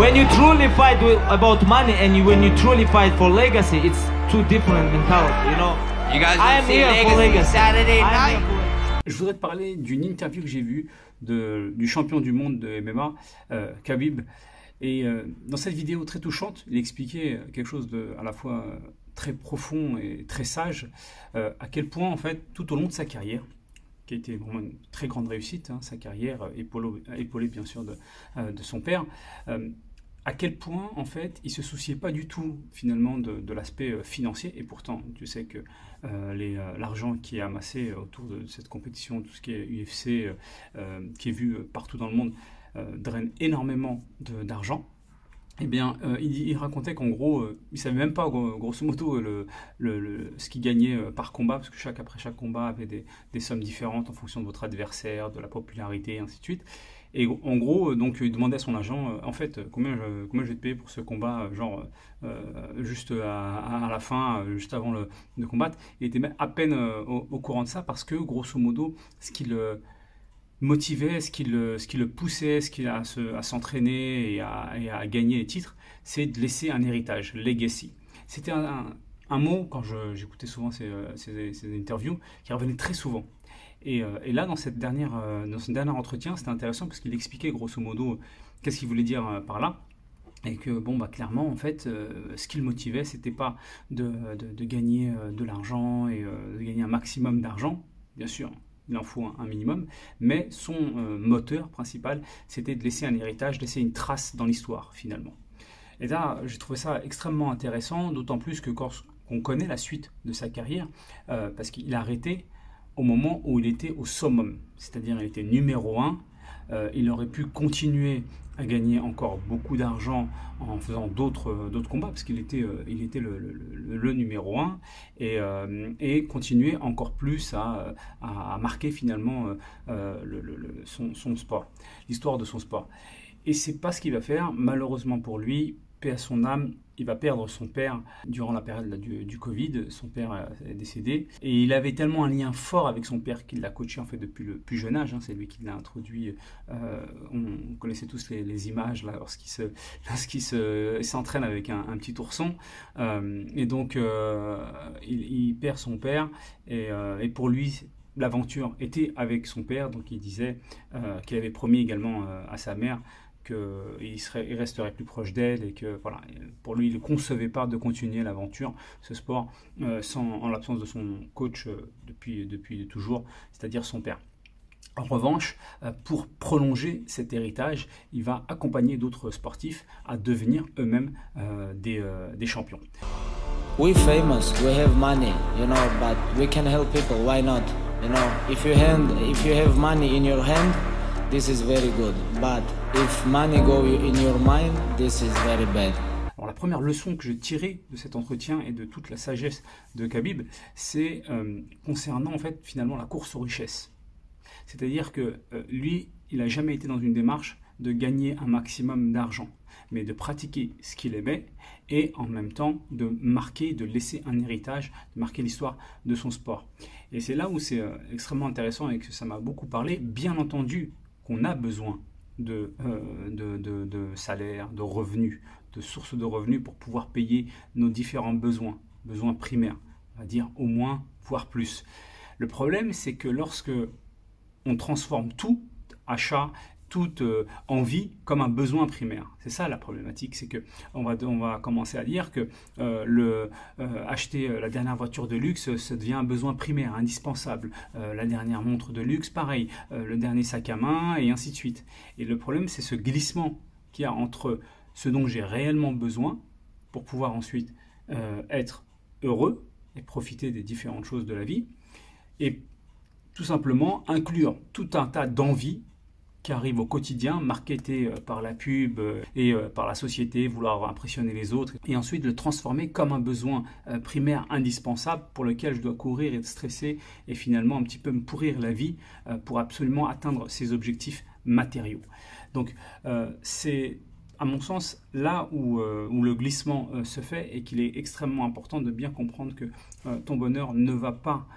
when you truly fight about money and when you truly fight for legacy, it's two different mentality, you know. You guys I am here for legacy. Saturday night. Je voudrais te parler d'une interview que j'ai vue du champion du monde de MMA, Khabib. Et dans cette vidéo très touchante, il expliquait quelque chose de à la fois très profond et très sage, à quel point en fait tout au long de sa carrière, qui a été vraiment une très grande réussite, hein, sa carrière épaulée bien sûr de son père, à quel point en fait il se souciait pas du tout finalement de l'aspect financier. Et pourtant tu sais que l'argent qui est amassé autour de cette compétition, tout ce qui est UFC, qui est vu partout dans le monde, draine énormément d'argent. Eh bien, il racontait qu'en gros, il savait même pas, grosso modo, ce qu'il gagnait par combat, parce que après chaque combat avait des sommes différentes en fonction de votre adversaire, de la popularité, et ainsi de suite. Et en gros, donc, il demandait à son agent, en fait, combien je vais te payer pour ce combat, genre, juste à la fin, juste avant de combattre. Il était même à peine au courant de ça, parce que, grosso modo, ce qu'il motivait, ce qui le poussait, à s'entraîner et à gagner les titres, c'est de laisser un héritage, legacy. C'était un mot, quand j'écoutais souvent ces interviews, qui revenait très souvent. Et là, dans ce dernier entretien, c'était intéressant parce qu'il expliquait grosso modo qu'est-ce qu'il voulait dire par là. Et que, bon, bah, clairement, en fait, ce qui le motivait, c'était pas de gagner de l'argent et de gagner un maximum d'argent, bien sûr. Il en faut un minimum, mais son moteur principal, c'était de laisser un héritage, de laisser une trace dans l'histoire, finalement. Et là, j'ai trouvé ça extrêmement intéressant, d'autant plus que quand on connaît la suite de sa carrière, parce qu'il a arrêté au moment où il était au summum, c'est-à-dire il était numéro 1, il aurait pu continuer à gagner encore beaucoup d'argent en faisant d'autres combats, parce qu'il était le numéro 1, et continuer encore plus à marquer finalement son sport, l'histoire de son sport. Et c'est pas ce qu'il va faire, malheureusement pour lui, paix à son âme. Il va perdre son père durant la période du Covid. Son père est décédé. Et il avait tellement un lien fort avec son père qu'il l'a coaché en fait depuis le plus jeune âge. Hein. C'est lui qui l'a introduit. On connaissait tous les images là, lorsqu'il s'entraîne avec un petit ourson. Et donc, il perd son père. Et pour lui, l'aventure était avec son père. Donc, il disait qu'il avait promis également à sa mère qu'il resterait plus proche d'elle et que voilà, pour lui il ne concevait pas de continuer l'aventure, ce sport, en l'absence de son coach depuis toujours, c'est-à-dire son père. En revanche, pour prolonger cet héritage, il va accompagner d'autres sportifs à devenir eux-mêmes des champions. We famous, we have money, you know, but we can help people, why not? You know, if you have money in your hand, this is very good, but if money go in your mind, this is very bad. Alors la première leçon que j'ai tirée de cet entretien et de toute la sagesse de Khabib, c'est concernant en fait finalement la course aux richesses. C'est-à-dire que lui, il n'a jamais été dans une démarche de gagner un maximum d'argent, mais de pratiquer ce qu'il aimait et en même temps de marquer, de laisser un héritage, de marquer l'histoire de son sport. Et c'est là où c'est extrêmement intéressant et que ça m'a beaucoup parlé. Bien entendu qu'on a besoin de salaire, de revenus, de sources de revenus pour pouvoir payer nos différents besoins primaires, on va dire au moins, voire plus. Le problème, c'est que lorsque on transforme tout, achat, toute envie comme un besoin primaire. C'est ça la problématique, c'est que on va commencer à dire que acheter la dernière voiture de luxe, ça devient un besoin primaire, indispensable. La dernière montre de luxe, pareil. Le dernier sac à main, et ainsi de suite. Et le problème, c'est ce glissement qu'il y a entre ce dont j'ai réellement besoin pour pouvoir ensuite être heureux et profiter des différentes choses de la vie, et tout simplement inclure tout un tas d'envies qui arrivent au quotidien, marketé par la pub et par la société, vouloir impressionner les autres, et ensuite le transformer comme un besoin primaire indispensable pour lequel je dois courir et stresser et finalement un petit peu me pourrir la vie pour absolument atteindre ces objectifs matériaux. Donc c'est à mon sens là où le glissement se fait, et qu'il est extrêmement important de bien comprendre que ton bonheur ne va pas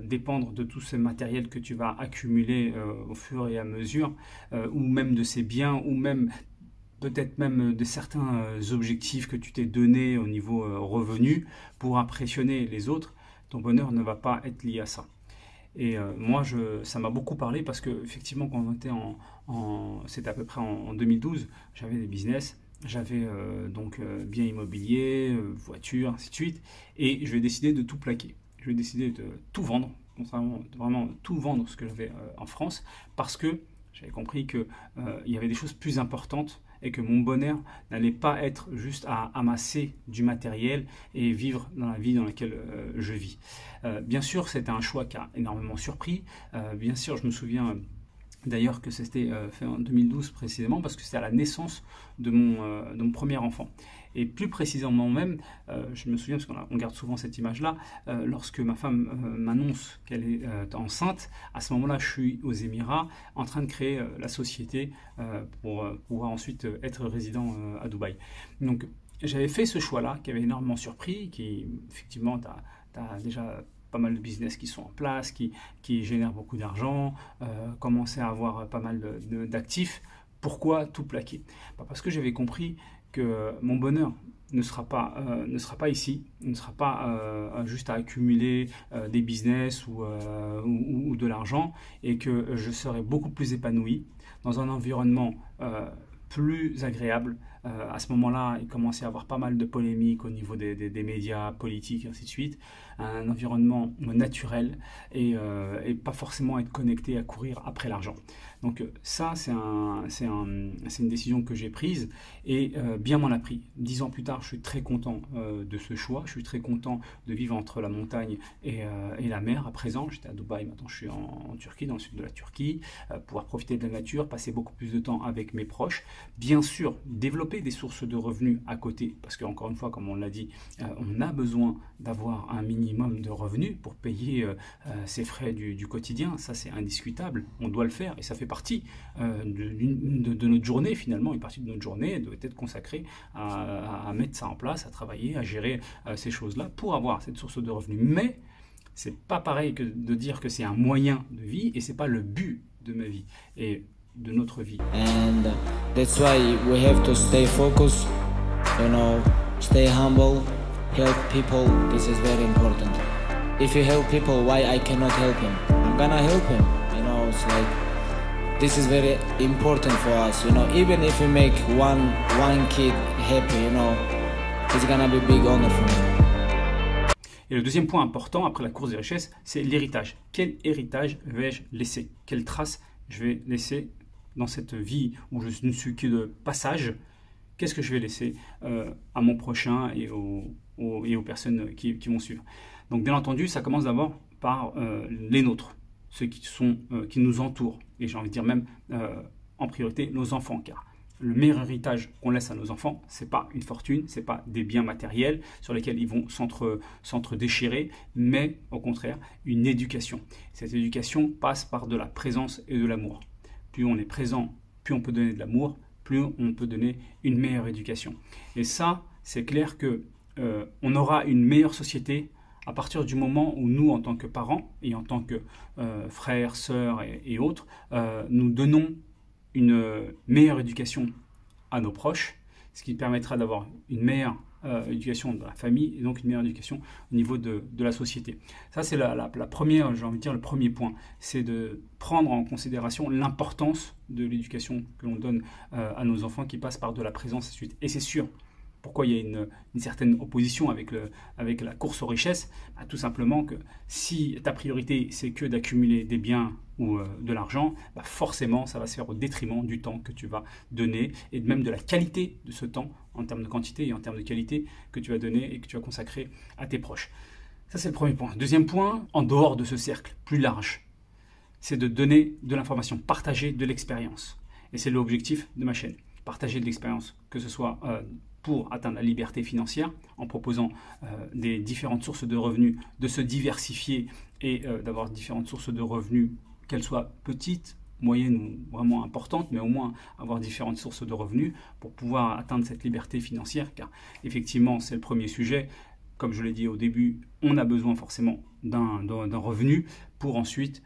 dépendre de tous ces matériels que tu vas accumuler au fur et à mesure, ou même de ces biens, ou même peut-être même de certains objectifs que tu t'es donnés au niveau revenu pour impressionner les autres, ton bonheur ne va pas être lié à ça. Et moi, ça m'a beaucoup parlé parce que effectivement, quand on était c'était à peu près en 2012, j'avais des business, j'avais donc biens immobiliers, voitures, ainsi de suite, et je vais décider de tout plaquer. Je vais décider de tout vendre, vraiment tout vendre ce que j'avais en France, parce que j'avais compris qu'il y avait des choses plus importantes et que mon bonheur n'allait pas être juste à amasser du matériel et vivre dans la vie dans laquelle je vis. Bien sûr, c'était un choix qui a énormément surpris. Bien sûr, je me souviens d'ailleurs que c'était fait en 2012 précisément parce que c'était à la naissance de mon premier enfant. Et plus précisément même, je me souviens, parce qu'on garde souvent cette image-là, lorsque ma femme m'annonce qu'elle est enceinte, à ce moment-là, je suis aux Émirats en train de créer la société pour pouvoir ensuite être résident à Dubaï. Donc j'avais fait ce choix-là qui avait énormément surpris, qui effectivement, tu as déjà pas mal de business qui sont en place, qui génèrent beaucoup d'argent, commencer à avoir pas mal d'actifs. Pourquoi tout plaquer? Parce que j'avais compris que mon bonheur ne sera pas ici, ne sera pas juste à accumuler des business ou de l'argent, et que je serai beaucoup plus épanoui dans un environnement plus agréable. À ce moment-là, il commençait à y avoir pas mal de polémiques au niveau des médias politiques, et ainsi de suite. Un environnement naturel et pas forcément être connecté à courir après l'argent. Donc ça, c'est une décision que j'ai prise et bien m'en a pris. 10 ans plus tard, je suis très content de ce choix. Je suis très content de vivre entre la montagne et la mer. À présent, j'étais à Dubaï, maintenant je suis en Turquie, dans le sud de la Turquie. Pouvoir profiter de la nature, passer beaucoup plus de temps avec mes proches. Bien sûr, développer des sources de revenus à côté, parce qu'encore une fois, comme on l'a dit, on a besoin d'avoir un minimum de revenus pour payer ses frais du quotidien. Ça, c'est indiscutable. On doit le faire et ça fait partie de notre journée finalement. Une partie de notre journée doit être consacrée à mettre ça en place, à travailler, à gérer ces choses-là pour avoir cette source de revenus. Mais c'est pas pareil que de dire que c'est un moyen de vie et c'est pas le but de ma vie et de notre vie. And that's why we have to stay focused, stay humble, help people. This is very important. If you help people, why I cannot help him? I'm gonna help him. It's like this is very important for us. Even if you make one kid happy, it's gonna be big honor for me. Et le deuxième point important après la course des richesses, c'est l'héritage. Quel héritage vais-je laisser? Quelle trace je vais laisser dans cette vie où je ne suis que de passage? Qu'est-ce que je vais laisser à mon prochain et aux personnes qui vont suivre? Donc bien entendu, ça commence d'abord par les nôtres, ceux qui nous entourent, et j'ai envie de dire même en priorité nos enfants, car le meilleur héritage qu'on laisse à nos enfants, c'est pas une fortune, c'est pas des biens matériels sur lesquels ils vont s'entre-déchirer, mais au contraire une éducation. Cette éducation passe par de la présence et de l'amour. Plus on est présent, plus on peut donner de l'amour, plus on peut donner une meilleure éducation. Et ça, c'est clair que on aura une meilleure société à partir du moment où nous, en tant que parents et en tant que frères, sœurs et autres, nous donnons une meilleure éducation à nos proches, ce qui permettra d'avoir une meilleure éducation de la famille et donc une meilleure éducation au niveau de la société. Ça, c'est la première, j'ai envie de dire, le premier point, c'est de prendre en considération l'importance de l'éducation que l'on donne à nos enfants qui passe par de la présence et suite. Et c'est sûr. Pourquoi il y a une certaine opposition avec la course aux richesses? Tout simplement que si ta priorité c'est que d'accumuler des biens ou de l'argent, forcément ça va se faire au détriment du temps que tu vas donner et même de la qualité de ce temps en termes de quantité et en termes de qualité que tu vas donner et que tu vas consacrer à tes proches. Ça, c'est le premier point. Deuxième point, en dehors de ce cercle plus large, c'est de donner de l'information, partager de l'expérience. Et c'est l'objectif de ma chaîne. Partager de l'expérience, que ce soit pour atteindre la liberté financière, en proposant des différentes sources de revenus, de se diversifier et d'avoir différentes sources de revenus, qu'elles soient petites, moyennes ou vraiment importantes, mais au moins avoir différentes sources de revenus pour pouvoir atteindre cette liberté financière, car effectivement c'est le premier sujet. Comme je l'ai dit au début, on a besoin forcément d'un revenu pour ensuite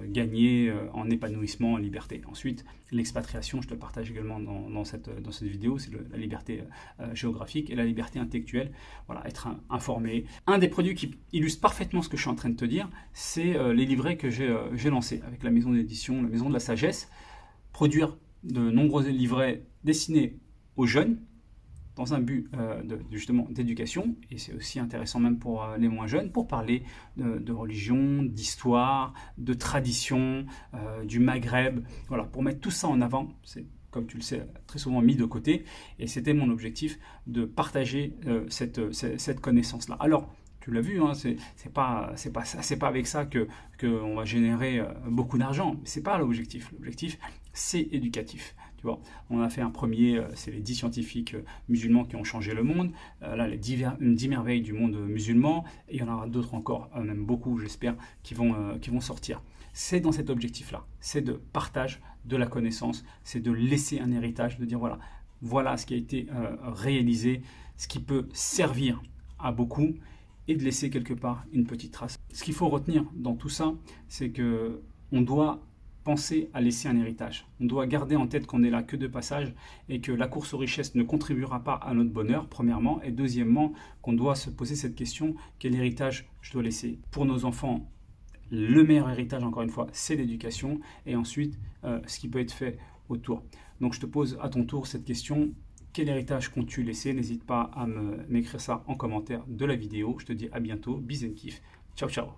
gagner en épanouissement, en liberté. Ensuite, l'expatriation, je te le partage également dans cette vidéo, c'est la liberté géographique et la liberté intellectuelle. Voilà, être informé. Un des produits qui illustre parfaitement ce que je suis en train de te dire, c'est les livrets que j'ai lancés avec la maison d'édition, la maison de la sagesse. Produire de nombreux livrets destinés aux jeunes, dans un but justement d'éducation, et c'est aussi intéressant même pour les moins jeunes, pour parler de religion, d'histoire, de tradition, du Maghreb, voilà, pour mettre tout ça en avant. C'est, comme tu le sais, très souvent mis de côté, et c'était mon objectif de partager cette connaissance-là. Alors, tu l'as vu, hein, c'est pas avec ça qu'on va générer beaucoup d'argent, mais c'est pas l'objectif. L'objectif, c'est éducatif. Tu vois, on a fait un premier, c'est les 10 scientifiques musulmans qui ont changé le monde. Là, les 10 merveilles du monde musulman, et il y en aura d'autres encore, même beaucoup, j'espère, qui vont sortir. C'est dans cet objectif-là, c'est de partage de la connaissance, c'est de laisser un héritage, de dire voilà ce qui a été réalisé, ce qui peut servir à beaucoup, et de laisser quelque part une petite trace. Ce qu'il faut retenir dans tout ça, c'est que on doit penser à laisser un héritage. On doit garder en tête qu'on n'est là que de passage et que la course aux richesses ne contribuera pas à notre bonheur, premièrement, et deuxièmement, qu'on doit se poser cette question, quel héritage je dois laisser pour nos enfants. Le meilleur héritage, encore une fois, c'est l'éducation, et ensuite, ce qui peut être fait autour. Donc je te pose à ton tour cette question. Quel héritage comptes-tu laisser? N'hésite pas à m'écrire ça en commentaire de la vidéo. Je te dis à bientôt. Bis and kiff. Ciao, ciao.